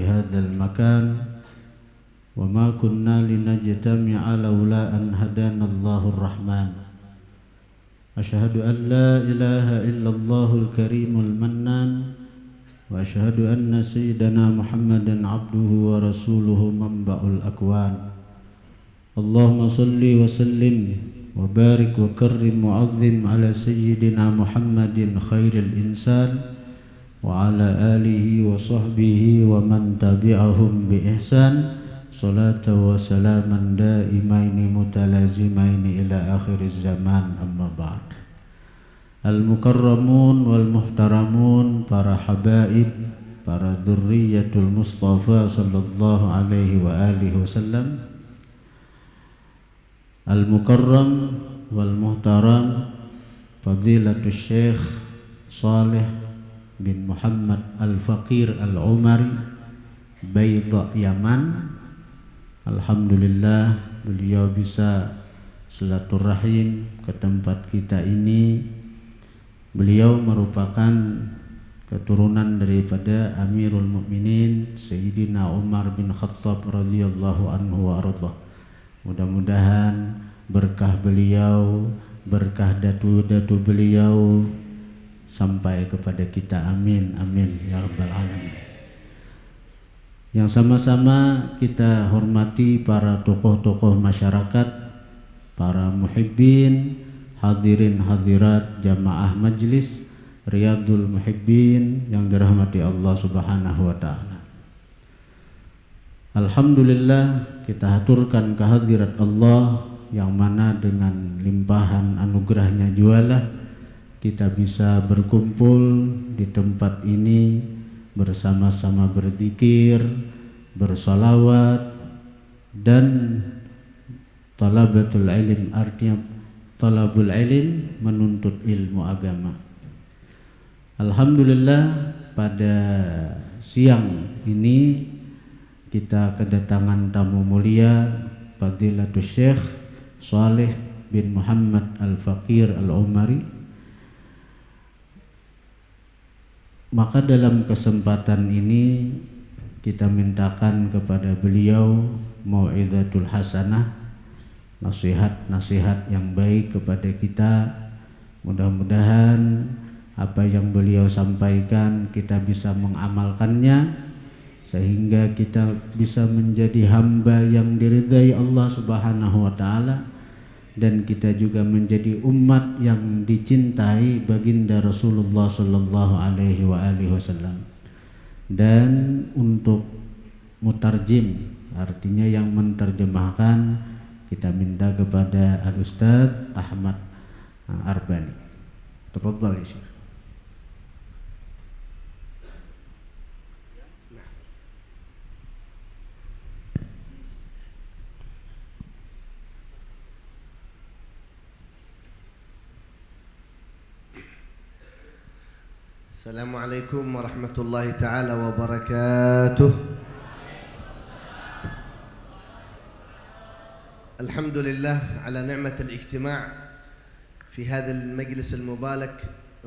هذا المكان وما كنا لنجتمع لولا أن هدانا الله الرحمن أشهد أن لا إله إلا الله الكريم المنان وأشهد أن سيدنا محمدا عبده ورسوله منبع الأكوان اللهم صل وسلم وبارك وكرم وعظم على سيدنا محمد خير الإنسان وعلى آله وصحبه ومن تبعهم بإحسان صلاة وسلاما دائمين متلازمين إلى آخر الزمان أما بعد. Al-mukarramun wal muhtaramun, para habaib, para dzurriyyatul Mustafa sallallahu alaihi wa alihi wasallam. Al-mukarram wal muhtaram Fadilatul Syekh Saleh bin Muhammad Al-Faqir Al-Umari, Baydha, Yaman. Alhamdulillah beliau bisa silaturahim ke tempat kita ini. Beliau merupakan keturunan daripada Amirul Mukminin Sayyidina Umar bin Khattab radhiyallahu anhu wa ardhah. Mudah-mudahan berkah beliau, berkah datu-datu beliau sampai kepada kita, amin amin ya rabbal alamin. Yang sama-sama kita hormati para tokoh-tokoh masyarakat, para muhibbin, hadirin hadirat jamaah majlis Riyadul Muhibbin yang dirahmati Allah Subhanahu wa taala. Alhamdulillah kita haturkan kehadirat Allah yang mana dengan limpahan anugerahnya jualah kita bisa berkumpul di tempat ini bersama-sama berzikir, bersalawat dan talabatul ilm, artinya talabul ilm, menuntut ilmu agama. Alhamdulillah pada siang ini kita kedatangan tamu mulia Fadilatul Syekh Saleh bin Muhammad Al-Faqir Al-Umari. Maka dalam kesempatan ini kita mintakan kepada beliau mau'izatul hasanah, nasihat-nasihat yang baik kepada kita. Mudah-mudahan apa yang beliau sampaikan kita bisa mengamalkannya sehingga kita bisa menjadi hamba yang diridhai Allah Subhanahu wa taala dan kita juga menjadi umat yang dicintai baginda Rasulullah sallallahu alaihi wasallam. Dan untuk mutarjim, artinya yang menterjemahkan, kita minta kepada Al-Ustadz Ahmad Arbani. Tafadhal ya Syekh. Assalamualaikum warahmatullahi ta'ala wabarakatuh. الحمد لله على نعمة الاجتماع في هذا المجلس المبارك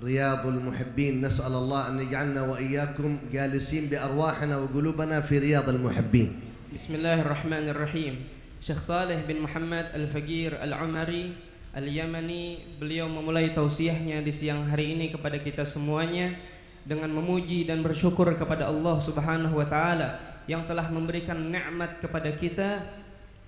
رياض المحبين. نسأل الله أن يجعلنا وإياكم جالسين بأرواحنا وقلوبنا في رياض المحبين. بسم الله الرحمن الرحيم. Syekh Saleh bin Muhammad Al-Faqir Al-Umari Al-Yamani, beliau memulai tausiahnya di siang hari ini kepada kita semuanya dengan memuji dan bersyukur kepada Allah Subhanahu wa taala yang telah memberikan nikmat kepada kita,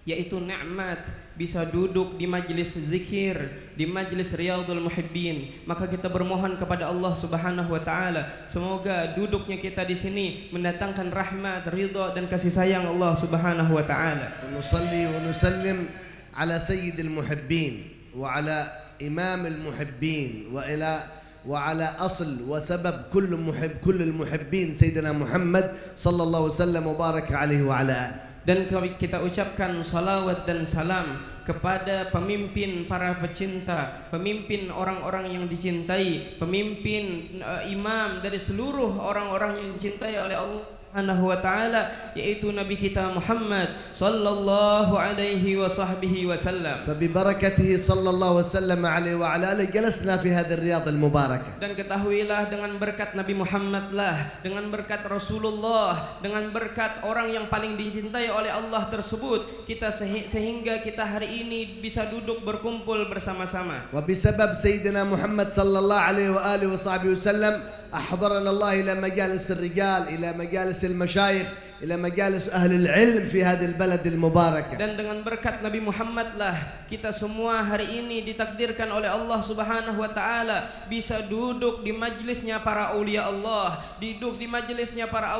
yaitu nikmat bisa duduk di majlis zikir, di majlis Riyadul Muhibbin. Maka kita bermohon kepada Allah Subhanahu wa taala semoga duduknya kita di sini mendatangkan rahmat, ridha dan kasih sayang Allah Subhanahu wa taala. Nusalli wa nusallim ala sayyidil muhibbin wa ala imam al-muhibbin wa ala asl wa sabab kull al-muhibbin sayyidina Muhammad sallallahu alaihi wasallam wa baraka alaihi wa ala alihi. Dan kita ucapkan salawat dan salam kepada pemimpin para pecinta, pemimpin orang-orang yang dicintai, pemimpin imam dari seluruh orang-orang yang dicintai oleh Allah Subhanahu wa ta'ala, yaitu Nabi kita Muhammad sallallahu alaihi wasallam. فببركته صلى الله وسلم عليه وعلى آله جلسنا في هذه الرياض المباركة. Dan ketahuilah dengan berkat Nabi Muhammad lah, dengan berkat Rasulullah, dengan berkat orang yang paling dicintai oleh Allah tersebut, kita sehingga kita hari ini bisa duduk berkumpul bersama-sama. وبسبب سيدنا محمد صلى الله عليه وآله وصحبه وسلم أحضرنا الله إلى مجالس الرجال، إلى مجالس المشايخ، إلى مجالس أهل العلم في هذه البلد المباركة. Dan dengan berkat Nabi Muhammad lah kita semua hari ini ditakdirkan oleh Allah Subhanahu wa taala bisa duduk di majlisnya para aulia Allah, duduk di majlisnya para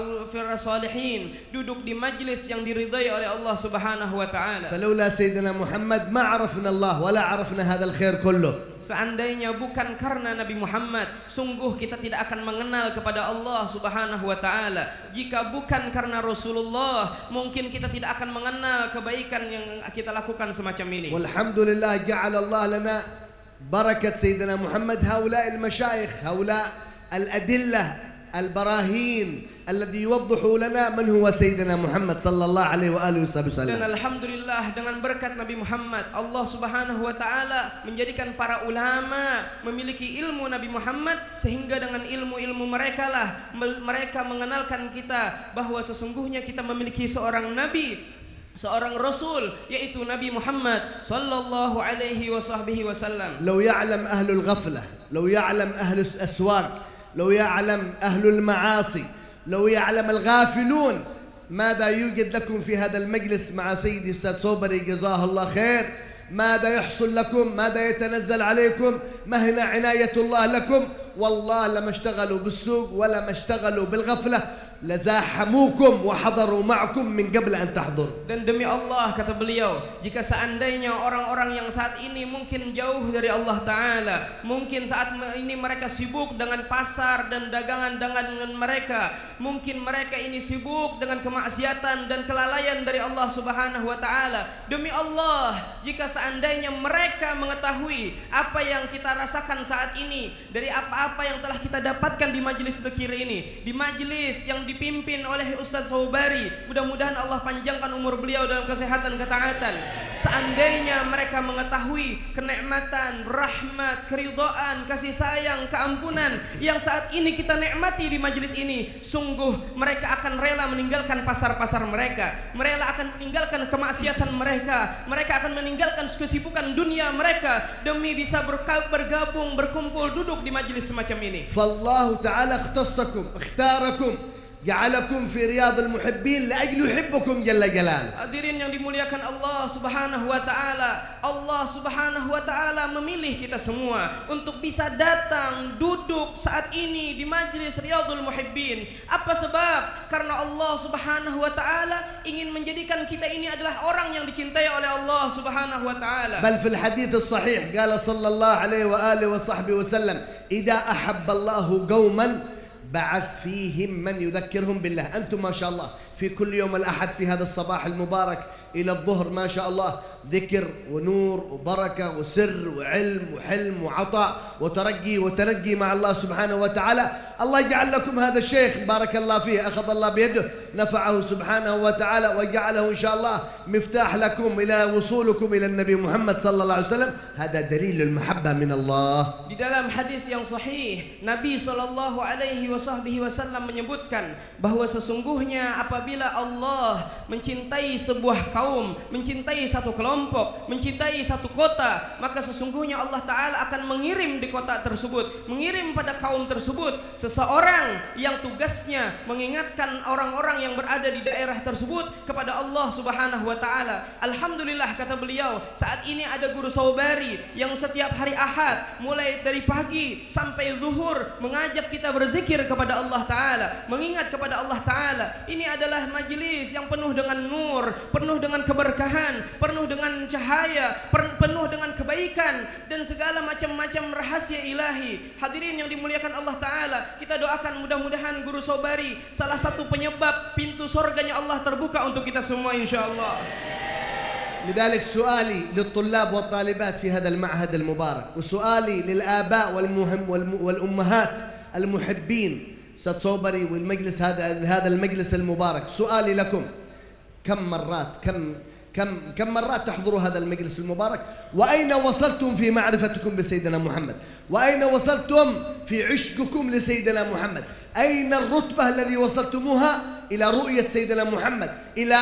salihin, duduk di majlis yang diridai oleh Allah Subhanahu wa taala. فلولا سيدنا محمد ما عرفنا الله ولا عرفنا هذا الخير كله. Seandainya bukan karena Nabi Muhammad, sungguh kita tidak akan mengenal kepada Allah Subhanahu wa taala. Jika bukan karena Rasulullah, mungkin kita tidak akan mengenal kebaikan yang kita lakukan semacam ini. Walhamdulillah ja'ala Allah lana barakat Sayyidina Muhammad haula al-mashayikh, haula al-adillah, al-barahin الذي يوضح لنا من هو سيدنا محمد صلى الله عليه وآله وسلم. Dan alhamdulillah dengan berkat Nabi Muhammad, Allah Subhanahu wa taala menjadikan para ulama memiliki ilmu Nabi Muhammad, sehingga dengan ilmu-ilmu mereka lah mereka mengenalkan kita bahwa sesungguhnya kita memiliki seorang nabi, seorang rasul, yaitu Nabi Muhammad sallallahu alaihi wasallam. لو يعلم أهل الغفلة، لو يعلم أهل الأسواق، لو يعلم أهل المعاصي، لو يعلم الغافلون ماذا يوجد لكم في هذا المجلس مع سيدي أستاذ صوبري جزاه الله خير، ماذا يحصل لكم، ماذا يتنزل عليكم، ما هنا عناية الله لكم، والله لما اشتغلوا بالسوق ولا ما اشتغلوا بالغفلة لزاحموكم وحضروا معكم من قبل أن تحضروا. Dan demi Allah, kata beliau, jika seandainya orang-orang yang saat ini mungkin jauh dari Allah Ta'ala, mungkin saat ini mereka sibuk dengan pasar dan dagangan-dagangan mereka, mungkin mereka ini sibuk dengan kemaksiatan dan kelalaian dari Allah Subhanahu wa Ta'ala. Demi Allah, jika seandainya mereka mengetahui apa yang kita rasakan saat ini dari apa-apa yang telah kita dapatkan di majelis zikir ini, di majelis yang dipimpin oleh Ustaz Saubari, mudah-mudahan Allah panjangkan umur beliau dalam kesehatan ketaatan. Seandainya mereka mengetahui kenikmatan, rahmat, keridhaan, kasih sayang, keampunan yang saat ini kita nikmati di majelis ini, sungguh mereka akan rela meninggalkan pasar-pasar mereka, mereka akan meninggalkan kemaksiatan mereka, mereka akan meninggalkan kesibukan dunia mereka demi bisa bergabung, berkumpul, duduk di majelis semacam ini. Fallahu ta'ala ikhtassakum, ikhtarakum, ja'alakum fi riyadil muhibbin la'ajli yuhibbukum jalla jalal. Hadirin yang dimuliakan Allah Subhanahu wa taala, Allah Subhanahu wa taala memilih kita semua untuk bisa datang duduk saat ini di majlis Riyadul Muhibbin. Apa sebab? Karena Allah Subhanahu wa taala ingin menjadikan kita ini adalah orang yang dicintai oleh Allah Subhanahu wa taala. Bal fil hadits as-sahih qala sallallahu alaihi wa alihi wa sahbihi wasallam, idza ahabba Allahu qauman بعث فيهم من يذكرهم بالله. أنتم ما شاء الله في كل يوم الأحد في هذا الصباح المبارك إلى الظهر ما شاء الله ذكر ونور وبركة وسر وعلم وحلم وعطاء وترقي وتنقي مع الله سبحانه وتعالى. الله يجعل لكم هذا الشيخ بارك الله فيه، أخذ الله بيده، نفعه سبحانه وتعالى وجعله إن شاء الله مفتاح لكم إلى وصولكم إلى النبي محمد صلى الله عليه وسلم. هذا دليل المحبة من الله. Di dalam hadis yang sahih, Nabi sallallahu alaihi wasallam menyebutkan bahwa sesungguhnya apabila Allah mencintai sebuah kaum, mencintai satu kelompok, mencintai satu kota, maka sesungguhnya Allah Ta'ala akan mengirim di kota tersebut, mengirim pada kaum tersebut seseorang yang tugasnya mengingatkan orang-orang yang berada di daerah tersebut kepada Allah Subhanahu wa Ta'ala. Alhamdulillah, kata beliau, saat ini ada guru Saubari yang setiap hari Ahad mulai dari pagi sampai zuhur mengajak kita berzikir kepada Allah Ta'ala, mengingat kepada Allah Ta'ala. Ini adalah majelis yang penuh dengan nur, penuh dengan keberkahan, penuh dengan cahaya, penuh dengan kebaikan dan segala macam-macam rahasia ilahi. Hadirin yang dimuliakan Allah Ta'ala, kita doakan mudah-mudahan guru Saubari salah satu penyebab pintu surganya Allah terbuka untuk kita semua insyaallah. لذلك سؤالي للطلاب والطالبات في هذا المعهد المبارك، وسؤالي للآباء والأمهات المحبين، أستاذ صوبري والمجلس هذا المجلس المبارك، سؤالي لكم: كم مرات تحضروا هذا المجلس المبارك؟ وأين وصلتم في معرفتكم بسيدنا محمد؟ وأين وصلتم في عشقكم لسيدنا محمد؟ أين الرتبة الذي وصلتموها إلى رؤية سيدنا محمد، إلى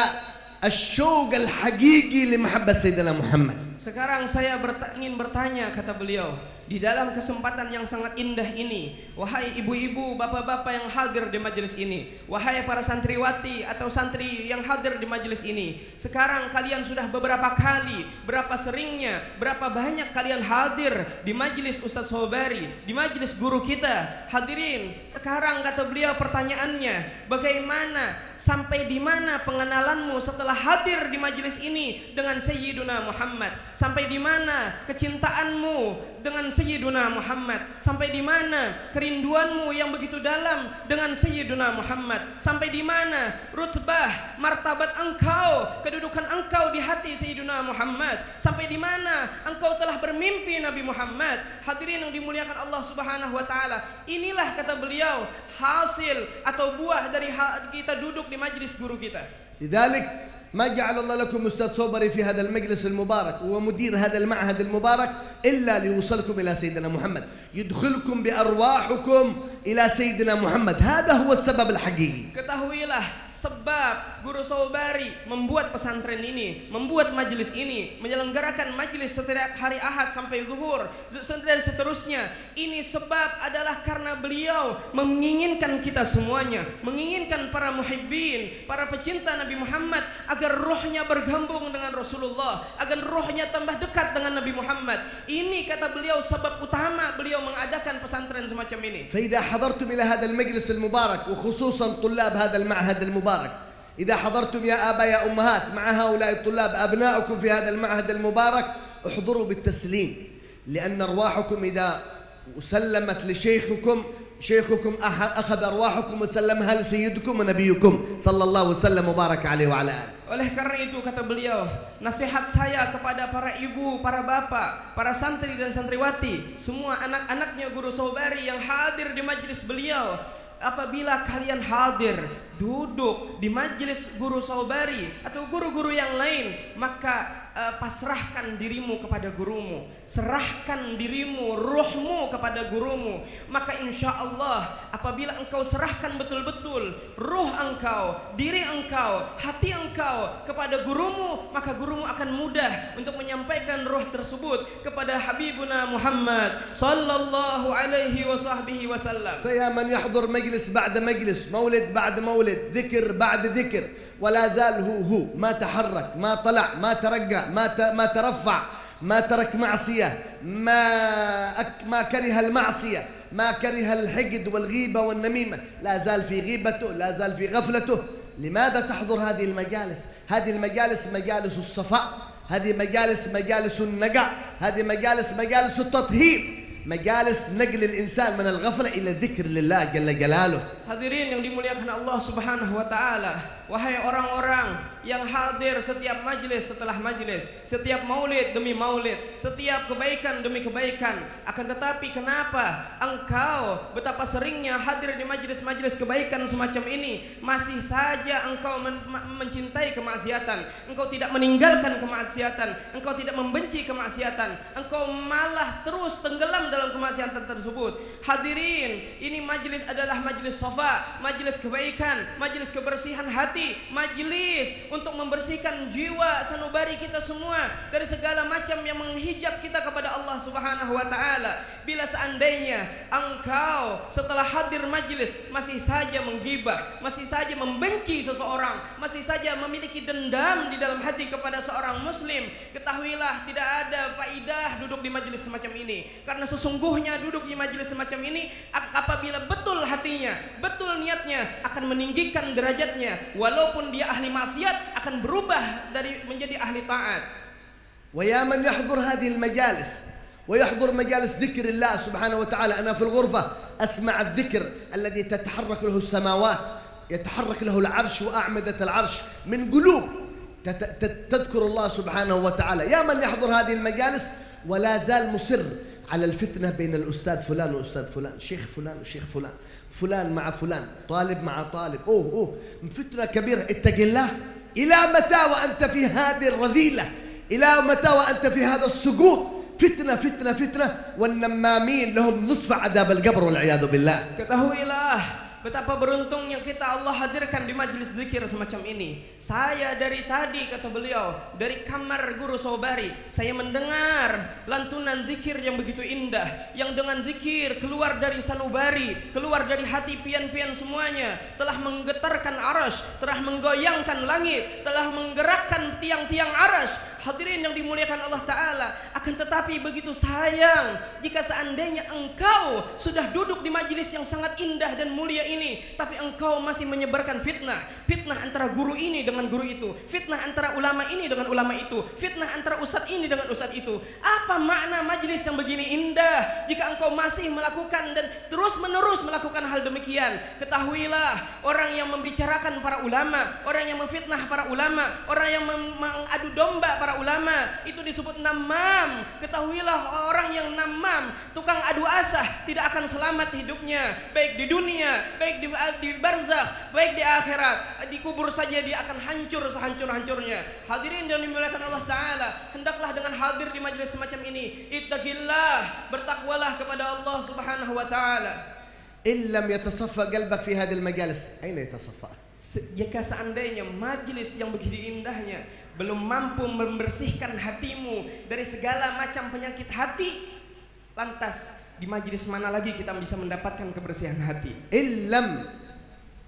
الشوق الحقيقي لمحبة سيدنا محمد؟ Sekarang saya ingin bertanya, kata beliau, di dalam kesempatan yang sangat indah ini, wahai ibu-ibu, bapak-bapak yang hadir di majelis ini, wahai para santriwati atau santri yang hadir di majelis ini, sekarang kalian sudah beberapa kali, berapa seringnya, berapa banyak kalian hadir di majelis Ustadz Sobari, di majelis guru kita. Hadirin, sekarang kata beliau pertanyaannya, bagaimana, sampai di mana pengenalanmu setelah hadir di majelis ini dengan Sayyiduna Muhammad? Sampai di mana kecintaanmu dengan Sayyiduna Muhammad? Sampai di mana kerinduanmu yang begitu dalam dengan Sayyiduna Muhammad? Sampai di mana rutbah, martabat engkau, kedudukan engkau di hati Sayyiduna Muhammad? Sampai di mana engkau telah bermimpi Nabi Muhammad? Hadirin yang dimuliakan Allah Subhanahu wa taala, inilah kata beliau hasil atau buah dari kita duduk di majelis guru kita. لذلك ما جعل الله لكم أستاذ صوبري في هذا المجلس المبارك ومدير هذا المعهد المبارك إلا ليوصلكم إلى سيدنا محمد، يدخلكم بأرواحكم إلى سيدنا محمد. هذا هو السبب الحقيقي. Ketahuilah sebab Guru Sobari membuat pesantren ini, membuat majelis ini, menyelenggarakan majelis setiap hari Ahad sampai zuhur dan seterusnya. Ini sebab adalah karena beliau menginginkan kita semuanya, menginginkan para muhibbin, para pecinta Nabi Muhammad agar rohnya bergabung dengan Rasulullah, agar rohnya tambah dekat dengan Nabi Muhammad. Ini kata beliau sebab utama beliau mengadakan pesantren semacam ini. فإذا حضرتم إلى هذا المجلس المبارك وخصوصا طلاب هذا المعهد المبارك، إذا حضرتم يا آباء يا أمهات مع هؤلاء الطلاب أبنائكم في هذا المعهد المبارك، احضروا بالتسليم، لأن أرواحكم إذا سلمت لشيخكم، شيخكم أخذ أرواحكم وسلمها لسيدكم ونبيكم صلى الله وسلم وبارك عليه وعلى آله. Oleh karena itu kata beliau, nasihat saya kepada para ibu, para bapak, para santri dan santriwati, semua anak-anaknya Guru Sobari yang hadir di majelis beliau, apabila kalian hadir duduk di majelis Guru Sobari atau guru-guru yang lain, maka pasrahkan dirimu kepada gurumu, serahkan dirimu, ruhmu kepada gurumu. Maka insya Allah apabila engkau serahkan betul-betul ruh engkau, diri engkau, hati engkau kepada gurumu, maka gurumu akan mudah untuk menyampaikan ruh tersebut kepada Habibuna Muhammad sallallahu alaihi wasallam. فيا من يحضر مجلس بعد مجلس، مولد بعد مولد، ذكر بعد ذكر، ولا زال هو ما تحرك، ما طلع، ما ترقى، ما ترفع، ما ترك معصية، ما كره المعصية، ما كره الحقد والغيبة والنميمة، لا زال في غيبته، لا زال في غفلته. لماذا تحضر هذه المجالس؟ هذه المجالس مجالس الصفاء، هذه مجالس النقاء، هذه مجالس التطهير، مجالس نقل الإنسان من الغفلة إلى ذكر لله جل جلاله. Hadirin yang dimuliakan Allah Subhanahu wa taala, wahai orang-orang yang hadir setiap majelis setelah majelis, setiap maulid demi maulid, setiap kebaikan demi kebaikan, akan tetapi kenapa engkau betapa seringnya hadir di majelis-majelis kebaikan semacam ini masih saja engkau mencintai kemaksiatan, engkau tidak meninggalkan kemaksiatan, engkau tidak membenci kemaksiatan, engkau malah terus tenggelam dalam kemaksiatan tersebut. Hadirin, ini majelis adalah majelis sofa, majelis kebaikan, majelis kebersihan hati, majelis untuk membersihkan jiwa sanubari kita semua dari segala macam yang menghijab kita kepada Allah Subhanahu wa taala. Bila seandainya engkau setelah hadir majelis masih saja menggibah, masih saja membenci seseorang, masih saja memiliki dendam di dalam hati kepada seorang muslim, ketahuilah tidak ada faidah duduk di majelis semacam ini. Karena sesungguhnya duduk di majelis semacam ini apabila betul hatinya, betul niatnya, akan meninggikan derajatnya, walaupun dia ahli maksiat akan berubah dari menjadi ahli taat. ويا من يحضر هذه المجالس ويحضر مجالس ذكر الله سبحانه وتعالى، أنا في الغرفة أسمع الذكر الذي تتحرك له السماوات، يتحرك له العرش وأعمدة العرش من قلوب تذكر الله سبحانه وتعالى. يا من يحضر هذه المجالس ولا زال مصر على الفتنة بين الأستاذ فلان وأستاذ فلان، شيخ فلان وشيخ فلان، فلان مع فلان، طالب مع طالب، فتنة كبيرة. اتق الله. إلى متى وأنت في هذه الرذيلة؟ إلى متى وأنت في هذا السقوط؟ فتنة فتنة فتنة، والنمامين لهم نصف عذاب القبر والعياذ بالله. Ketahuilah betapa beruntungnya kita Allah hadirkan di majelis zikir semacam ini. Saya dari tadi, kata beliau, dari kamar Guru Sobari, saya mendengar lantunan zikir yang begitu indah, yang dengan zikir keluar dari sanubari, keluar dari hati pian-pian semuanya, telah menggetarkan arasy, telah menggoyangkan langit, telah menggerakkan tiang-tiang arasy. Hadirin yang dimuliakan Allah Ta'ala, akan tetapi begitu sayang jika seandainya engkau sudah duduk di majelis yang sangat indah dan mulia ini, tapi engkau masih menyebarkan fitnah. Fitnah antara guru ini dengan guru itu, fitnah antara ulama ini dengan ulama itu, fitnah antara ustadz ini dengan ustadz itu. Apa makna majelis yang begini indah jika engkau masih melakukan dan terus menerus melakukan hal demikian? Ketahuilah, orang yang membicarakan para ulama, orang yang memfitnah para ulama, orang yang mengadu domba para ulama, itu disebut namam. Ketahuilah, orang yang namam, tukang adu asah, tidak akan selamat hidupnya, baik di dunia, baik di barzakh, baik di akhirat. Dikubur saja dia akan hancur sehancur-hancurnya. Hadirin yang dimuliakan Allah Ta'ala, hendaklah dengan hadir di majelis semacam ini, ittaqillah, bertakwalah kepada Allah Subhanahu wa Ta'ala. إن لم يتصفى قلبك في هذه المجالس أين يتصفى؟ Jika seandainya majelis yang begitu indahnya belum mampu membersihkan hatimu dari segala macam penyakit hati, lantas di majelis mana lagi kita bisa mendapatkan kebersihan hati? إن لم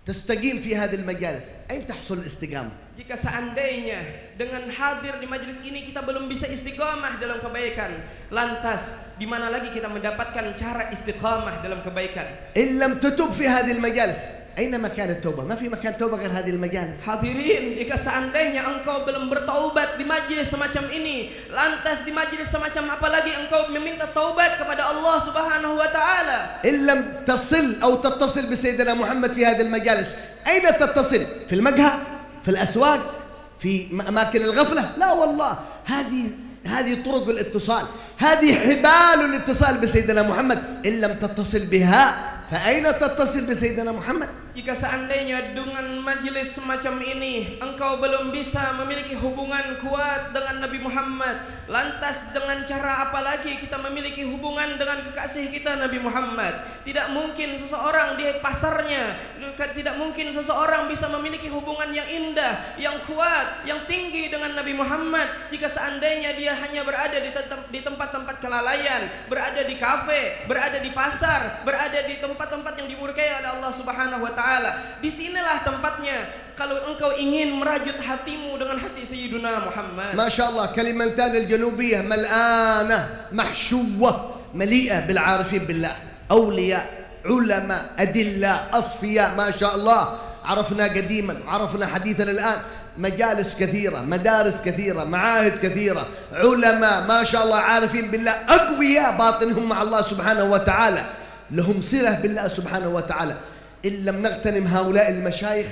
تستقيم في هذه المجالس أين تحصل الاستقامة؟ Jika seandainya dengan hadir di majelis ini kita belum bisa istiqamah dalam kebaikan, lantas di mana lagi kita mendapatkan cara istiqamah dalam kebaikan? إن لم تتوب في هذه المجالس أين مكان التوبة؟ ما في مكان توبة غير هذه المجالس. Hadirin, jika seandainya engkau belum bertaubat di majelis semacam ini, lantas di majelis semacam apa lagi engkau meminta taubat kepada Allah Subhanahu wa Ta'ala? إن لم تصل أو تتصل بسيدنا محمد في هذه المجالس أين تتصل؟ في المقهى؟ في الأسواق؟ في أماكن الغفلة؟ لا والله، هذه طرق الاتصال، هذه حبال الاتصال بسيدنا محمد. إن لم تتصل بها فأين تتصل بسيدنا محمد؟ Jika seandainya dengan majelis semacam ini engkau belum bisa memiliki hubungan kuat dengan Nabi Muhammad, lantas dengan cara apa lagi kita memiliki hubungan dengan kekasih kita Nabi Muhammad? Tidak mungkin seseorang di pasarnya, tidak mungkin seseorang bisa memiliki hubungan yang indah, yang kuat, yang tinggi dengan Nabi Muhammad jika seandainya dia hanya berada di tempat-tempat kelalaian, berada di kafe, berada di pasar, berada di tempat-tempat yang dimurkai oleh Allah Subhanahu wa Ta'ala. Disinilah tempatnya kalau engkau ingin merajut hatimu dengan hati Sayyiduna Muhammad. ما شاء الله كلمتان الجنوبية ملآنة محشوة مليئة بالعارفين بالله، أولياء علماء أدلة أصفياء ما شاء الله. عرفنا قديما وعرفنا حديثا الآن، مجالس كثيرة، مدارس كثيرة، معاهد كثيرة، علماء ما شاء الله عارفين بالله، أقوياء باطنهم مع الله سبحانه وتعالى، لهم صلة بالله سبحانه وتعالى. إن لم نغتنم هؤلاء المشايخ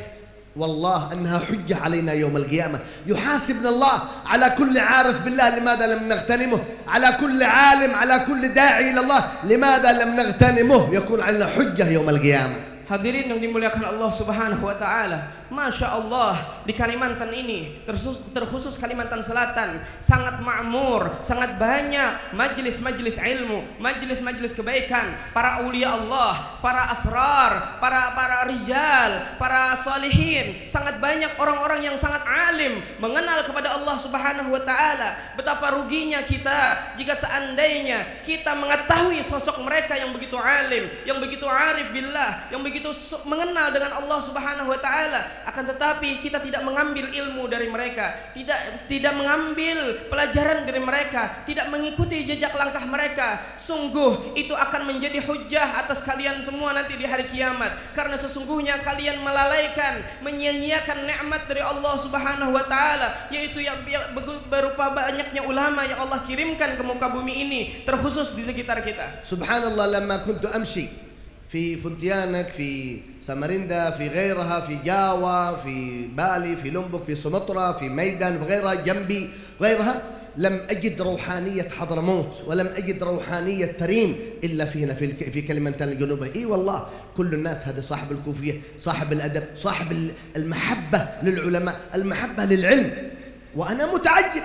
والله أنها حجة علينا يوم القيامة. يحاسبنا الله على كل عارف بالله لماذا لم نغتنمه، على كل عالم، على كل داعي إلى الله لماذا لم نغتنمه، يكون علينا حجة يوم القيامة. Hadirin yang dimuliakan Allah Subhanahu wa Ta'ala, Masya Allah, di Kalimantan ini, terkhusus Kalimantan Selatan, sangat makmur, sangat banyak majelis-majelis ilmu, majelis-majelis kebaikan, para aulia Allah, para asrar, para rijal, para salihin. Sangat banyak orang-orang yang sangat alim, mengenal kepada Allah Subhanahu wa Ta'ala. Betapa ruginya kita jika seandainya kita mengetahui sosok mereka yang begitu alim, yang begitu arif billah, yang begitu mengenal dengan Allah Subhanahu wa Ta'ala, akan tetapi kita tidak mengambil ilmu dari mereka, tidak mengambil pelajaran dari mereka, tidak mengikuti jejak langkah mereka. Sungguh itu akan menjadi hujjah atas kalian semua nanti di hari kiamat, karena sesungguhnya kalian melalaikan, menyia-nyiakan nikmat dari Allah Subhanahu wa Ta'ala, yaitu yang berupa banyaknya ulama yang Allah kirimkan ke muka bumi ini, terkhusus di sekitar kita. Subhanallah, lama kuntu amshi في فونتيانك، في سامريندا، في غيرها، في جاوا، في بالي، في لومبوك، في سومطرة، في ميدان، في غيرها، جنبي غيرها، لم أجد روحانية حضرموت ولم أجد روحانية تريم إلا فينا في كلمتين الجنوبية. إي والله كل الناس، هذا صاحب الكوفية، صاحب الأدب، صاحب المحبة للعلماء، المحبة للعلم. وأنا متعجب،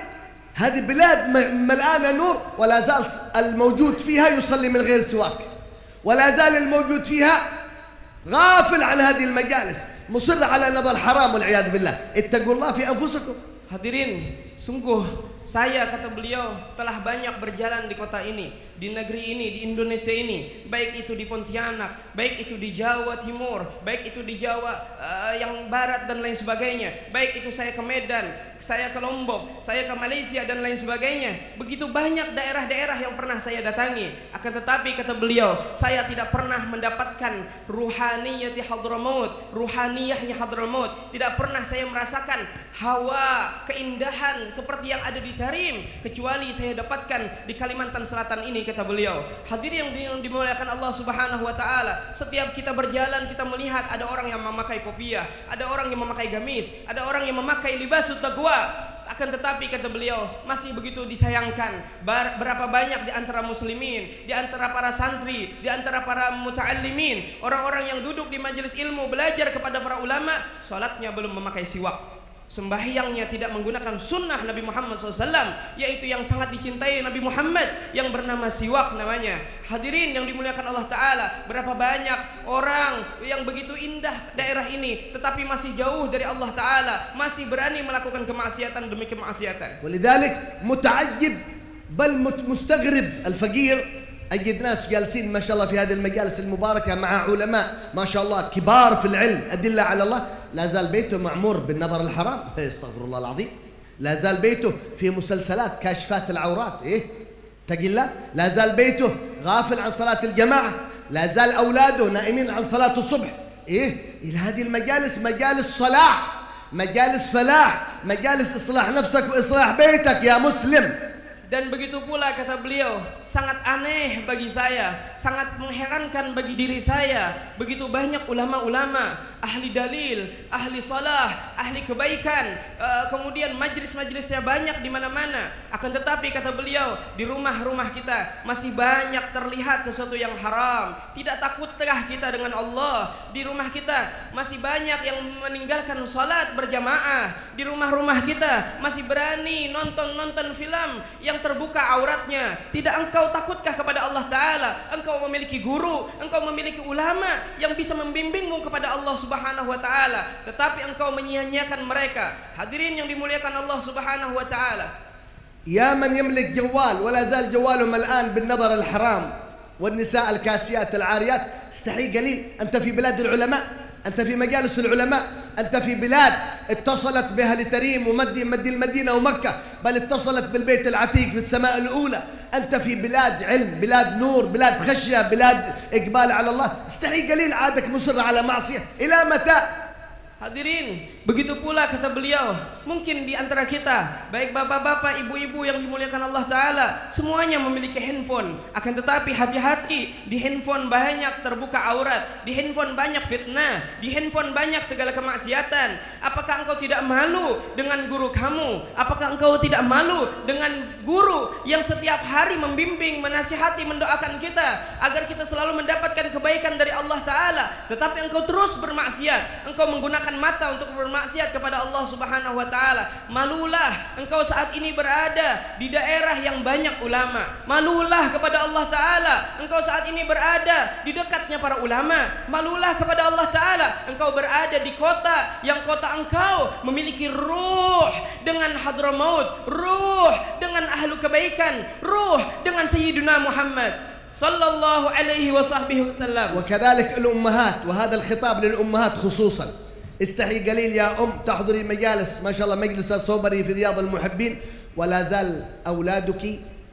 هذه بلاد ملآنة نور ولا زال الموجود فيها يصلي من غير سواك، ولا زال الموجود فيها غافل عن هذه المجالس، مصر على نظر حرام والعياذ بالله. اتقوا الله في أنفسكم. Hadirin, sungguh saya, kata beliau, telah banyak berjalan di kota ini, di negeri ini, di Indonesia ini, baik itu di Pontianak, baik itu di Jawa Timur, baik itu di Jawa yang Barat dan lain sebagainya, baik itu saya ke Medan, saya ke Lombok, saya ke Malaysia dan lain sebagainya. Begitu banyak daerah-daerah yang pernah saya datangi. Akan tetapi kata beliau, saya tidak pernah mendapatkan ruhaniyati Hadramaut, ruhaniyahnya Hadramaut. Tidak pernah saya merasakan hawa keindahan seperti yang ada di Tarim, kecuali saya dapatkan di Kalimantan Selatan ini, kata beliau. Hadirin yang dimuliakan Allah Subhanahu wa taala, setiap kita berjalan kita melihat ada orang yang memakai kopiah, ada orang yang memakai gamis, ada orang yang memakai libasut taqwa. Akan tetapi kata beliau, masih begitu disayangkan berapa banyak di antara muslimin, di antara para santri, di antara para muta'allimin, orang-orang yang duduk di majelis ilmu belajar kepada para ulama, salatnya belum memakai siwak, sembahyangnya tidak menggunakan sunnah Nabi Muhammad SAW, yaitu yang sangat dicintai Nabi Muhammad yang bernama siwak namanya. Hadirin yang dimuliakan Allah Ta'ala, berapa banyak orang yang begitu indah daerah ini tetapi masih jauh dari Allah Ta'ala, masih berani melakukan kemaksiatan demi kemaksiatan. ولذلك متعجب بل مستغرب الفقير، أجد ناس جالسين ما شاء الله في هذه المجالس المباركة مع علماء ما شاء الله كبار في العلم، أدلة على الله، لا زال بيته معمور بالنظر الحرام، استغفر الله العظيم. لا زال بيته في مسلسلات كاشفات العورات، تقي الله. لا زال بيته غافل عن صلاة الجماعة، لا زال أولاده نائمين عن صلاة الصبح. إلى هذه المجالس مجالس صلاح، مجالس فلاح، مجالس إصلاح نفسك وإصلاح بيتك يا مسلم. Dan begitu pula kata beliau, sangat aneh bagi saya, sangat mengherankan bagi diri saya, begitu banyak ulama-ulama, ahli dalil, ahli salah, ahli kebaikan, kemudian majlis-majlisnya banyak di mana-mana. Akan tetapi kata beliau, di rumah-rumah kita masih banyak terlihat sesuatu yang haram. Tidak takutkah kita dengan Allah? Di rumah kita masih banyak yang meninggalkan salat berjamaah. Di rumah-rumah kita masih berani nonton film yang terbuka auratnya. Tidak engkau takutkah kepada Allah Ta'ala? Engkau memiliki guru, engkau memiliki ulama yang bisa membimbingmu kepada Allah Subhanahu wa Ta'ala, tetapi engkau menyia-nyiakan mereka. Hadirin yang dimuliakan Allah Subhanahu wa Ta'ala, يا من يملك جوال ولا زال جوالهم الآن بالنظر الحرام والنساء الكاسيات العاريات، استحي قليل. أنت في بلاد العلماء، أنت في مجالس العلماء، أنت في بلاد اتصلت بها لتريم ومدي المدينة ومكة، بل اتصلت بالبيت العتيق في السماء الأولى. أنت في بلاد علم، بلاد نور، بلاد خشية، بلاد إقبال على الله. استحي قليل عادك مصر على معصية، إلى متى؟ Hadirin, begitu pula kata beliau, mungkin di antara kita, baik bapak-bapak, ibu-ibu yang dimuliakan Allah Ta'ala, semuanya memiliki handphone. Akan tetapi hati-hati, di handphone banyak terbuka aurat, di handphone banyak fitnah, di handphone banyak segala kemaksiatan. Apakah engkau tidak malu dengan guru kamu? Apakah engkau tidak malu dengan guru yang setiap hari membimbing, menasihati, mendoakan kita agar kita selalu mendapatkan kebaikan dari Allah Ta'ala, tetapi engkau terus bermaksiat, engkau menggunakan mata untuk bermaksiat kepada Allah Subhanahu wa Ta'ala. Malulah engkau saat ini berada di daerah yang banyak ulama. Malulah kepada Allah Ta'ala engkau saat ini berada di dekatnya para ulama. Malulah kepada Allah Ta'ala engkau berada di kota yang kota engkau memiliki ruh dengan Hadramaut, ruh dengan ahlu kebaikan, ruh dengan Sayyidina Muhammad sallallahu alaihi wasallam. وكذلك الأمهات، وهذا الخطاب للأمهات خصوصا. استحي قليل يا تحضري مجالس ما شاء الله مجلس الصوبري في رياض المحبين، ولا زال أولادك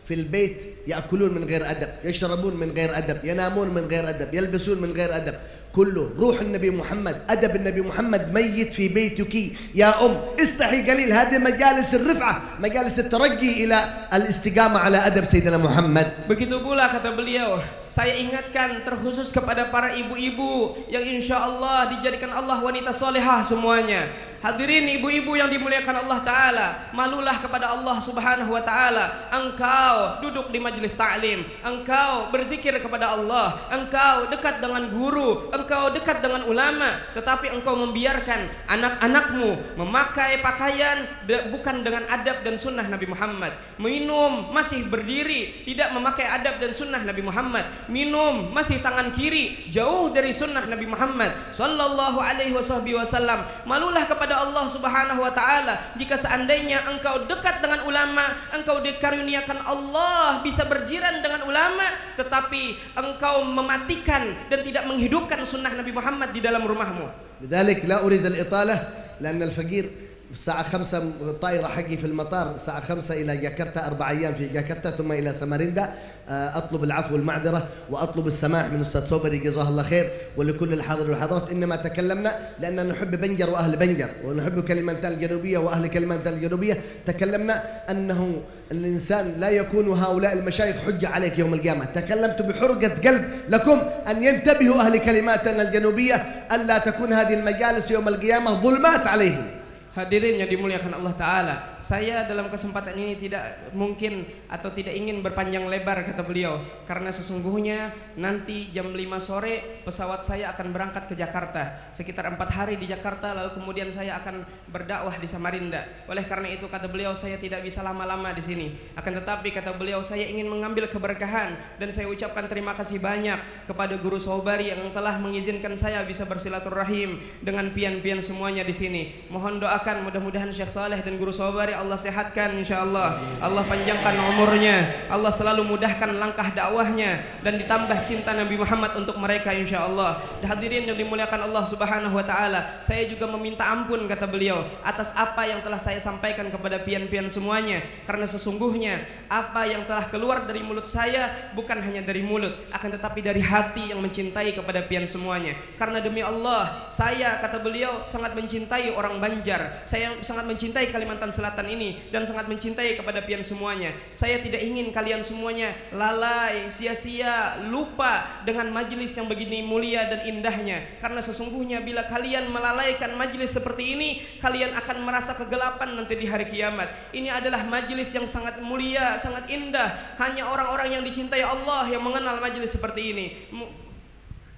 في البيت يأكلون من غير أدب، يشربون من غير أدب، ينامون من غير أدب، يلبسون من غير أدب. كله روح النبي محمد، أدب النبي محمد ميت في بيتك يا استحي قليل. هذه مجالس الرفعة، مجالس الترقي إلى الاستقامة على أدب سيدنا محمد. Begitu pula kata beliau, saya ingatkan terkhusus kepada para ibu-ibu yang insya Allah dijadikan Allah wanita solehah semuanya. Hadirin ibu-ibu yang dimuliakan Allah Ta'ala, malulah kepada Allah Subhanahu Wa Ta'ala. Engkau duduk di majelis ta'lim, engkau berzikir kepada Allah, engkau dekat dengan guru, engkau dekat dengan ulama, tetapi engkau membiarkan anak-anakmu memakai pakaian bukan dengan adab dan sunnah Nabi Muhammad. Minum masih berdiri, tidak memakai adab dan sunnah Nabi Muhammad. Minum masih tangan kiri, jauh dari sunnah Nabi Muhammad sallallahu alaihi wasallam. Malulah kepada Allah Subhanahu wa taala jika seandainya engkau dekat dengan ulama, engkau dikaruniakan Allah bisa berjiran dengan ulama, tetapi engkau mematikan dan tidak menghidupkan sunnah Nabi Muhammad di dalam rumahmu. لذلك لا أريد الإطالة لأن الفقير الساعة 5 الطائرة حقي في المطار الساعة 5 إلى جاكرتا 4 أيام في جاكرتا ثم إلى ساماريندا. أطلب العفو والمعذرة وأطلب السماح من أستاذ صوبري جزاه الله خير ولكل الحاضر والحاضرات. إنما تكلمنا لأننا نحب بنجر وأهل بنجر ونحب كلمتان الجنوبية وأهل كلمتان الجنوبية. تكلمنا أنه الإنسان لا يكون هؤلاء المشايخ حجة عليك يوم القيامة. تكلمت بحرقة قلب لكم أن ينتبهوا أهل كلماتنا الجنوبية ألا تكون هذه المجالس يوم القيامة ظلمات عليهم. Hadirin yang dimuliakan Allah Ta'ala, saya dalam kesempatan ini tidak mungkin atau tidak ingin berpanjang lebar, kata beliau, karena sesungguhnya nanti jam 5 sore pesawat saya akan berangkat ke Jakarta, sekitar 4 hari di Jakarta, lalu kemudian saya akan berdakwah di Samarinda. Oleh karena itu kata beliau, saya tidak bisa lama-lama di sini. Akan tetapi kata beliau, saya ingin mengambil keberkahan dan saya ucapkan terima kasih banyak kepada Guru Sobari yang telah mengizinkan saya bisa bersilaturahim dengan pian-pian semuanya di sini. Mohon doa mudah-mudahan Syekh Saleh dan Guru Sobari Allah sehatkan insyaallah, Allah panjangkan umurnya, Allah selalu mudahkan langkah dakwahnya dan ditambah cinta Nabi Muhammad untuk mereka insyaallah. Hadirin yang dimuliakan Allah Subhanahu wa taala, saya juga meminta ampun kata beliau atas apa yang telah saya sampaikan kepada pian-pian semuanya, karena sesungguhnya apa yang telah keluar dari mulut saya bukan hanya dari mulut, akan tetapi dari hati yang mencintai kepada pian semuanya. Karena demi Allah, saya kata beliau sangat mencintai orang Banjar, saya sangat mencintai Kalimantan Selatan ini dan sangat mencintai kepada pian semuanya. Saya tidak ingin kalian semuanya lalai, sia-sia, lupa dengan majelis yang begini mulia dan indahnya. Karena sesungguhnya bila kalian melalaikan majelis seperti ini, kalian akan merasa kegelapan nanti di hari kiamat. Ini adalah majelis yang sangat mulia, sangat indah. Hanya orang-orang yang dicintai Allah yang mengenal majelis seperti ini.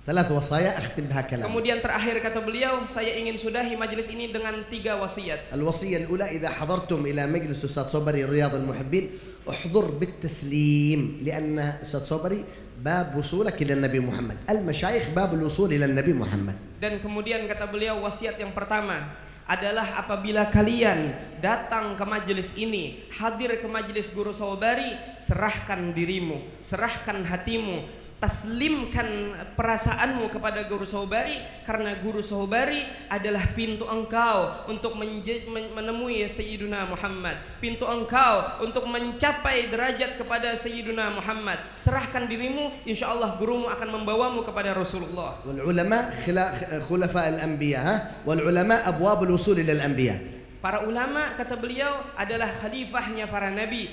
3 وصايا أختم بها كلام. Kemudian terakhir kata beliau, saya ingin sudahi majelis ini dengan 3 wasiat. الوصية الأولى إذا حضرتم إلى مجلس أستاذ صوبري رياض المحبين احضر بالتسليم لأن أستاذ صوبري باب وصولك إلى النبي محمد. المشايخ باب الوصول إلى النبي محمد. Dan kemudian kata beliau wasiat yang pertama adalah apabila kalian datang ke majelis ini, hadir ke majelis Guru Sobari, serahkan dirimu, serahkan hatimu, taslimkan perasaanmu kepada Guru Sobari, karena Guru Sobari adalah pintu engkau untuk menemui Sayyiduna Muhammad, pintu engkau untuk mencapai derajat kepada Sayyiduna Muhammad. Serahkan dirimu, insyaallah gurumu akan membawamu kepada Rasulullah. والعلماء خلفاء الأنبياء والعلماء أبواب الوصول إلى الأنبياء. Para ulama kata beliau adalah khalifahnya para nabi.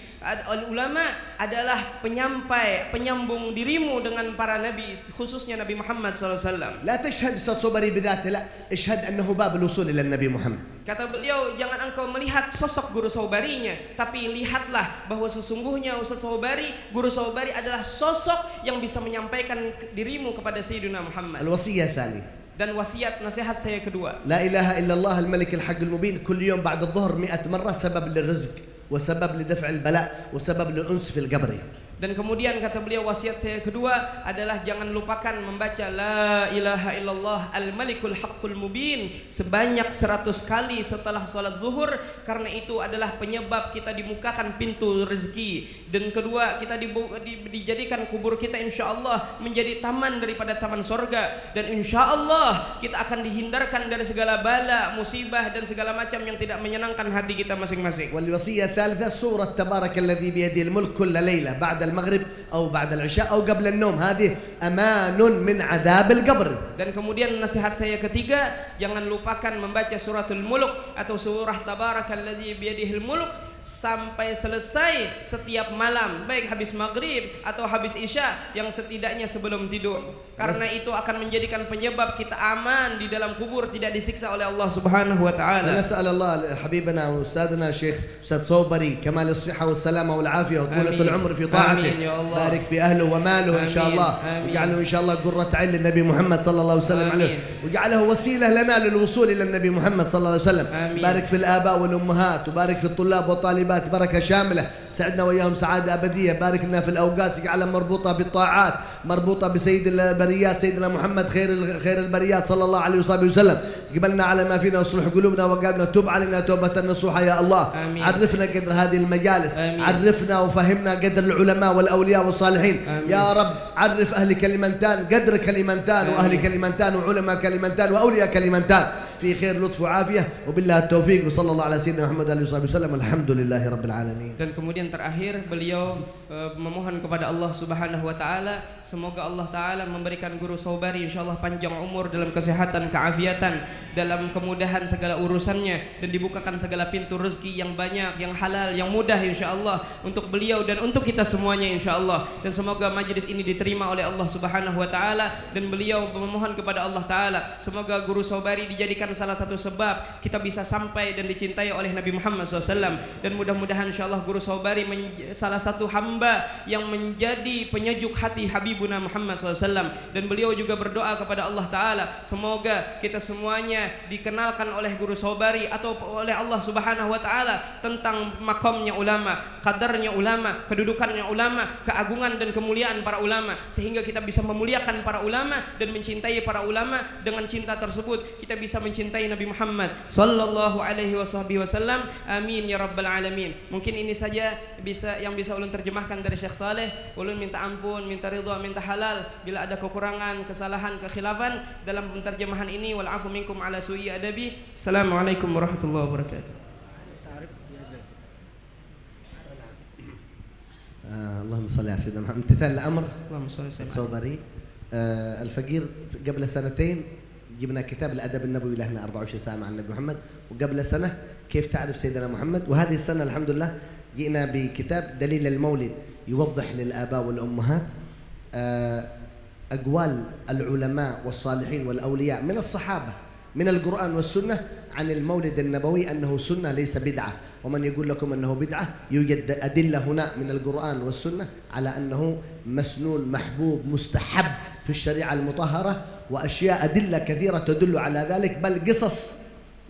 Ulama adalah penyampai, penyambung dirimu dengan para nabi, khususnya Nabi Muhammad SAW. لا تشهد أستاذ صوبري بذاته، لا اشهد أنه باب الوصول إلى النبي محمد. Kata beliau, jangan engkau melihat sosok Guru Sobarinya, tapi lihatlah bahwa sesungguhnya Ustaz Sobari, Guru Sobari adalah sosok yang bisa menyampaikan dirimu kepada Sayyidina Muhammad. الوصية الثانية. Dan wasiat nasihat saya kedua, لا إله إلا الله الملك الحق المبين كل يوم بعد الظهر 100 مرة سبب للرزق وسبب لدفع البلاء وسبب للأنس في القبر. Dan kemudian kata beliau wasiat saya kedua adalah jangan lupakan membaca la ilaha illallah al-malikul haqqul mubin sebanyak 100 kali setelah sholat zuhur, karena itu adalah penyebab kita dimukakan pintu rezeki. Dan kedua, kita dijadikan kubur kita insyaallah menjadi taman daripada taman sorga, dan insyaallah kita akan dihindarkan dari segala bala, musibah dan segala macam yang tidak menyenangkan hati kita masing-masing. والوصية الثالثة سورة تبارك الذي بيده الملك كل ليلة بعد المغرب أو بعد العشاء أو قبل النوم، هذه أمان من عذاب القبر. Dan kemudian nasihat saya ketiga, jangan lupakan membaca suratul mulk atau surah tabarakalladzi biyadihil mulk sampai selesai setiap malam, baik habis maghrib atau habis isya, yang setidaknya sebelum tidur. Karena itu akan menjadikan penyebab kita aman di dalam kubur, tidak disiksa oleh Allah Subhanahu wa taala. فنسأل الله حبيبنا وأستاذنا الشيخ أستاذ صوبري كمال الصحة والسلامة والعافية وطولة العمر في طاعته. بارك في أهله وماله إن شاء الله، وجعله إن شاء الله قرة عين للنبي محمد صلى الله عليه وسلم عليه، وجعله وسيلة لنا للوصول إلى النبي محمد صلى الله عليه وسلم. بارك في الآباء والأمهات، وبارك في الطلاب والطالبات بركة شاملة، سعدنا وإياهم سعادة أبدية. بارك لنا في الأوقات اجعلها مربوطة بالطاعات، مربوطة بسيد البريات سيدنا محمد خير البريات صلى الله عليه وسلم. قبلنا على ما فينا واصلح قلوبنا وقالنا تب علينا توبة نصوحة يا الله. آمين. عرفنا قدر هذه المجالس. آمين. عرفنا وفهمنا قدر العلماء والأولياء والصالحين. آمين. يا رب عرف أهل كلمنتان قدر كلمنتان وأهل كلمنتان وعلماء كلمنتان وأولياء كلمنتان في خير لطف وعافية وبالله التوفيق وصلى الله على سيدنا محمد عليه الصلاة والسلام والحمد لله رب العالمين. Dan kemudian terakhir beliau memohon kepada Allah Subhanahu wa taala, semoga Allah taala memberikan Guru Sobari insyaallah panjang umur dalam kesehatan, keafiatan, dalam kemudahan segala urusannya, dan dibukakan segala pintu rezeki yang banyak, yang halal, yang mudah insyaallah untuk beliau dan untuk kita semuanya insyaallah. Dan semoga majelis ini diterima oleh Allah Subhanahu wa taala, dan beliau memohon kepada Allah taala semoga Guru Sobari dijadikan salah satu sebab kita bisa sampai dan dicintai oleh Nabi Muhammad SAW. Dan mudah-mudahan insyaallah Guru Sobari salah satu hamba yang menjadi penyejuk hati Habibuna Muhammad SAW. Dan beliau juga berdoa kepada Allah Ta'ala, semoga kita semuanya dikenalkan oleh Guru Sobari atau oleh Allah Subhanahu Wa Ta'ala tentang makamnya ulama, kadarnya ulama, kedudukannya ulama, keagungan dan kemuliaan para ulama, sehingga kita bisa memuliakan para ulama dan mencintai para ulama. Dengan cinta tersebut kita bisa mencintai Nabi Muhammad sallallahu alaihi wasallam. Amin ya rabbal alamin. Mungkin ini saja yang bisa ulun terjemahkan dari Syekh Saleh. Ulun minta ampun, minta ridha, minta halal bila ada kekurangan, kesalahan, kekhilafan dalam penterjemahan ini. Wal afu minkum ala su'i adabi. Assalamualaikum warahmatullahi wabarakatuh. اللهم صل على سيدنا محمد. امتثال الامر اللهم صل وسلم. الصوبري الفقير قبل سنتين جبنا كتاب الادب النبوي لهنا 24 ساعه مع النبي محمد، وقبل سنه كيف تعرف سيدنا محمد، وهذه السنه الحمد لله جئنا بكتاب دليل المولد يوضح للاباء والامهات اقوال العلماء والصالحين والاولياء من الصحابه من القران والسنه عن المولد النبوي انه سنه ليس بدعه. ومن يقول لكم أنه بدعة يوجد أدلة هنا من القرآن والسنة على أنه مسنون محبوب مستحب في الشريعة المطهرة، وأشياء أدلة كثيرة تدل على ذلك، بل قصص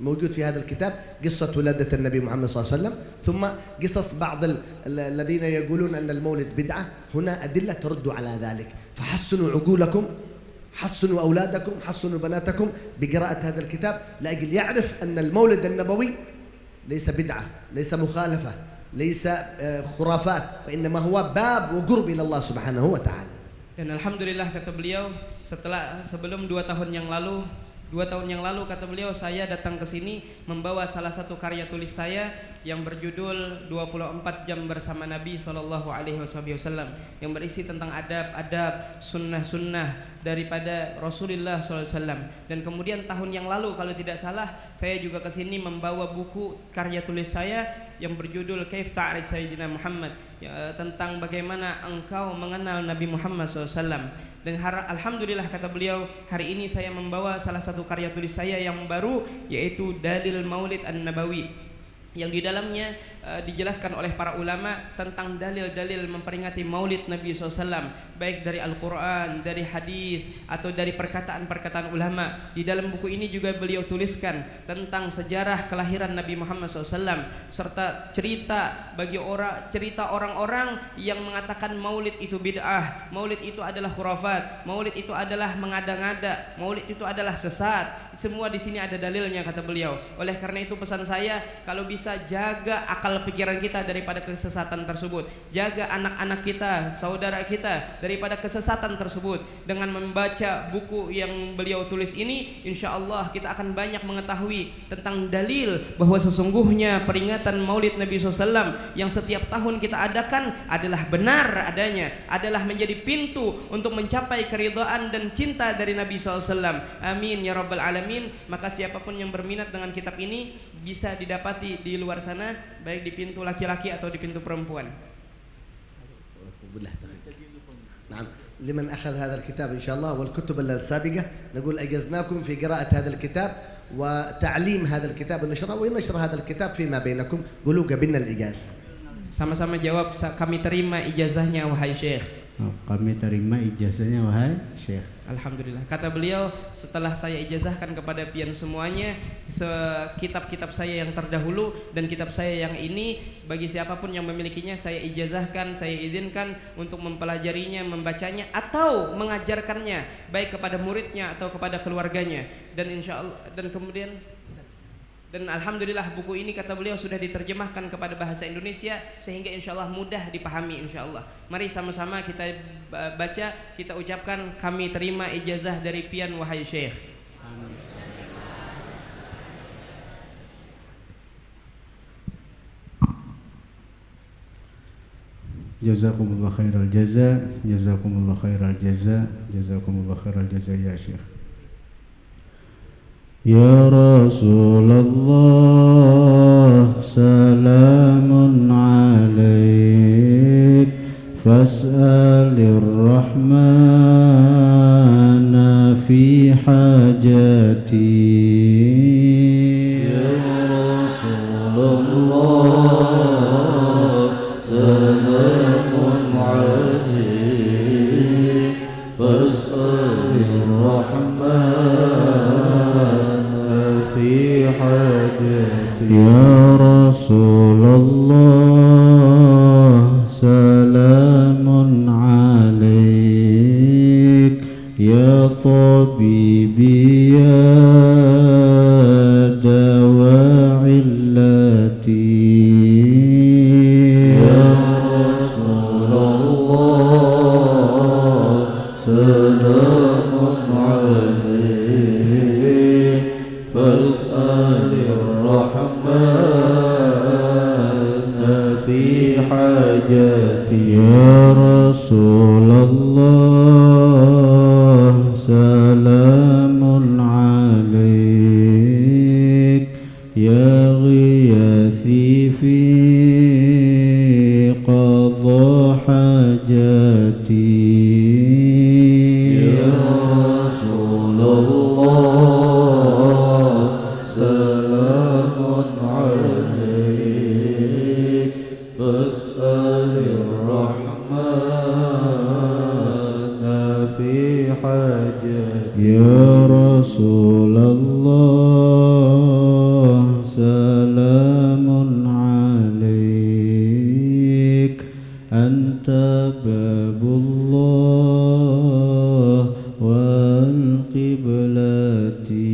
موجود في هذا الكتاب، قصة ولادة النبي محمد صلى الله عليه وسلم، ثم قصص بعض الذين يقولون أن المولد بدعة. هنا أدلة ترد على ذلك، فحسنوا عقولكم، حسنوا أولادكم، حسنوا بناتكم بقراءة هذا الكتاب لأجل يعرف أن المولد النبوي ليس بدعة، ليس مخالفة، ليس خرافات، وإنما هو باب وقرب إلى الله سبحانه وتعالى. Dan alhamdulillah kata beliau, sebelum 2 tahun yang lalu kata beliau, saya datang ke sini membawa salah satu karya tulis saya yang berjudul 24 jam bersama Nabi sallallahu alaihi wasallam, yang berisi tentang adab-adab, sunnah-sunnah daripada Rasulullah sallallahu alaihi wasallam. Dan kemudian tahun yang lalu kalau tidak salah saya juga ke sini membawa buku karya tulis saya yang berjudul Kaif Ta'rif Sayyidina Muhammad, tentang bagaimana engkau mengenal Nabi Muhammad SAW. Dan alhamdulillah kata beliau, hari ini saya membawa salah satu karya tulis saya yang baru, yaitu Dalil Maulid An-Nabawi, yang di dalamnya dijelaskan oleh para ulama tentang dalil-dalil memperingati maulid Nabi SAW, baik dari Al-Quran, dari hadis, atau dari perkataan-perkataan ulama. Di dalam buku ini juga beliau tuliskan tentang sejarah kelahiran Nabi Muhammad SAW, serta cerita orang-orang yang mengatakan maulid itu bid'ah, maulid itu adalah khurafat, maulid itu adalah mengada-ngada, maulid itu adalah sesat. Semua di sini ada dalilnya kata beliau. Oleh karena itu pesan saya, kalau bisa jaga akal pikiran kita daripada kesesatan tersebut, jaga anak-anak kita, saudara kita daripada kesesatan tersebut. Dengan membaca buku yang beliau tulis ini, insya Allah kita akan banyak mengetahui tentang dalil bahwa sesungguhnya peringatan maulid Nabi SAW yang setiap tahun kita adakan adalah benar adanya, adalah menjadi pintu untuk mencapai keridhaan dan cinta dari Nabi SAW. Amin ya rabbal alamin. Alamin. Maka siapapun yang berminat dengan kitab ini bisa didapati di luar sana, baik di pintu laki-laki atau di pintu perempuan. نعم لمن أخذ هذا الكتاب إن شاء الله والكتب السابقة نقول أجزناكم في قراءة هذا الكتاب وتعليم هذا الكتاب ونشر هذا الكتاب فيما بينكم. قولوا قبلنا الإجازة. Sama-sama jawab, kami terima ijazahnya wahai Syekh. Kami terima ijazahnya wahai Syekh. Alhamdulillah. Kata beliau, setelah saya ijazahkan kepada pian semuanya kitab-kitab saya yang terdahulu dan kitab saya yang ini, bagi siapapun yang memilikinya saya ijazahkan, saya izinkan untuk mempelajarinya, membacanya atau mengajarkannya baik kepada muridnya atau kepada keluarganya. Dan insyaallah dan alhamdulillah buku ini kata beliau sudah diterjemahkan kepada bahasa Indonesia sehingga insyaallah mudah dipahami insyaallah. Mari sama-sama kita baca, kita ucapkan kami terima ijazah dari pian wahai Syekh. Jazakumullah khairal jaza, jazakumullah khairal jaza, jazakumullah khairal jaza ya Syekh. Ya Rasulullah salamun alaik fas'alir rahmana fi hajati. Ya Rasulullah salamun alaik fas'alir rahmana Ya Rasulullah salamun alaik ya tabibi ya dawa'illati. Ya Rasulullah salamun alaik fas'alir rahmana fi hajati. Ya Rasulullah salamun alaik ya ghiyathi fi qadha hajati. Ya Rasulullah salamun alaik fas'alir rahmana fi hajati. Ya Rasulullah salamun alaik anta babullah wal qiblati.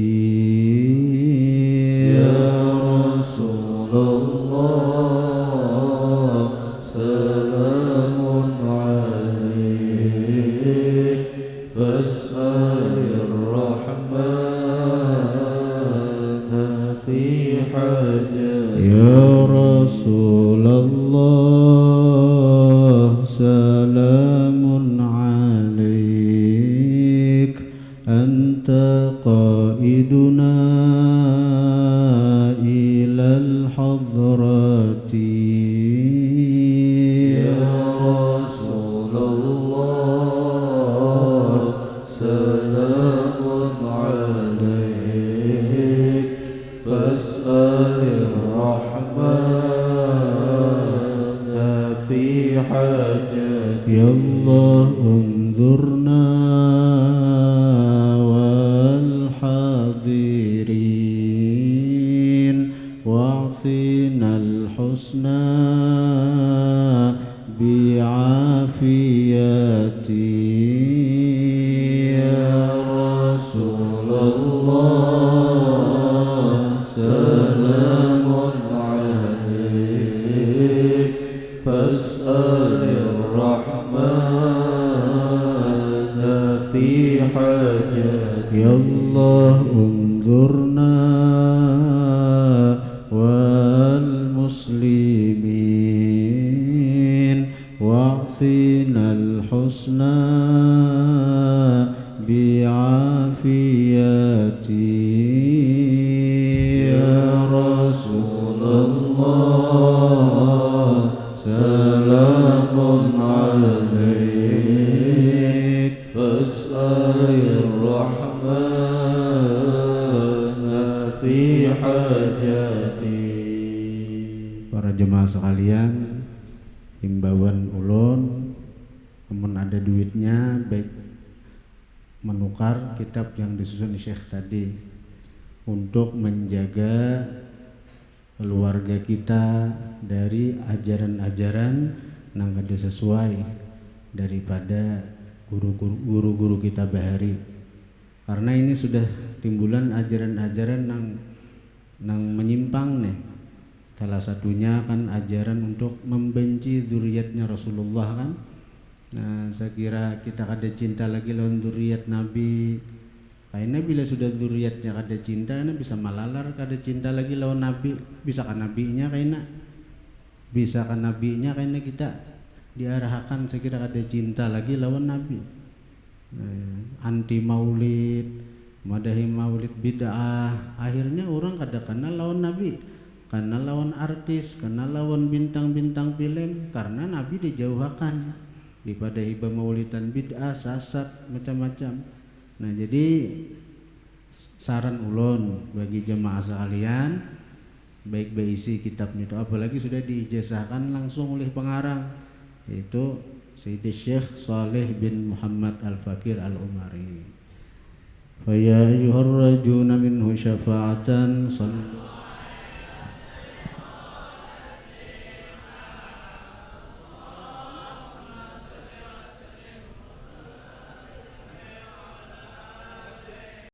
Ya Rasulullah salamun alaik anta qaiduna ilal hadrati. Ya Rasulullah salamun alaik fas'alir rahmana fi hajati. Ya Allah unzurna wal hadirin wa'tina al husna bi'afiyati. Ya Rasulullah salamun alaik fas'alir rahmana fi hajati. Ya Allah unzurna wal muslimin wa'tina al husna bi'afiyati. Allah salamun alaik fas'alir rahmana fi hajati. Para jemaah sekalian, himbauan ulun, namun ada duitnya baik menukar kitab yang disusun Syekh tadi untuk menjaga keluarga kita dari ajaran-ajaran yang kada sesuai daripada guru-guru kita bahari. Karena ini sudah timbulan ajaran-ajaran yang menyimpang nih. Salah satunya kan ajaran untuk membenci zuriatnya Rasulullah kan. Nah, saya kira kita kada cinta lagi lawan zuriat Nabi. Karena bila sudah zuriatnya kada cinta, karena bisa malalar kada cinta lagi lawan Nabi. Bisa kan nabinya karena kita diarahkan saya kira kada cinta lagi lawan Nabi. Anti maulid, madahi maulid bid'ah. Akhirnya orang kada kenal lawan Nabi. Karena lawan artis, karena lawan bintang-bintang film, karena Nabi dijauhkan daripada hibah maulidan bid'ah, sasat, macam-macam. Nah, jadi saran ulun bagi jemaah sekalian, baik isi kitabnya itu, apalagi sudah diijazahkan langsung oleh pengarang, yaitu Sayyidi Syekh Saleh bin Muhammad Al-Fakir Al-Umari. Fa ya ayyuhar rajuna minhu syafa'atan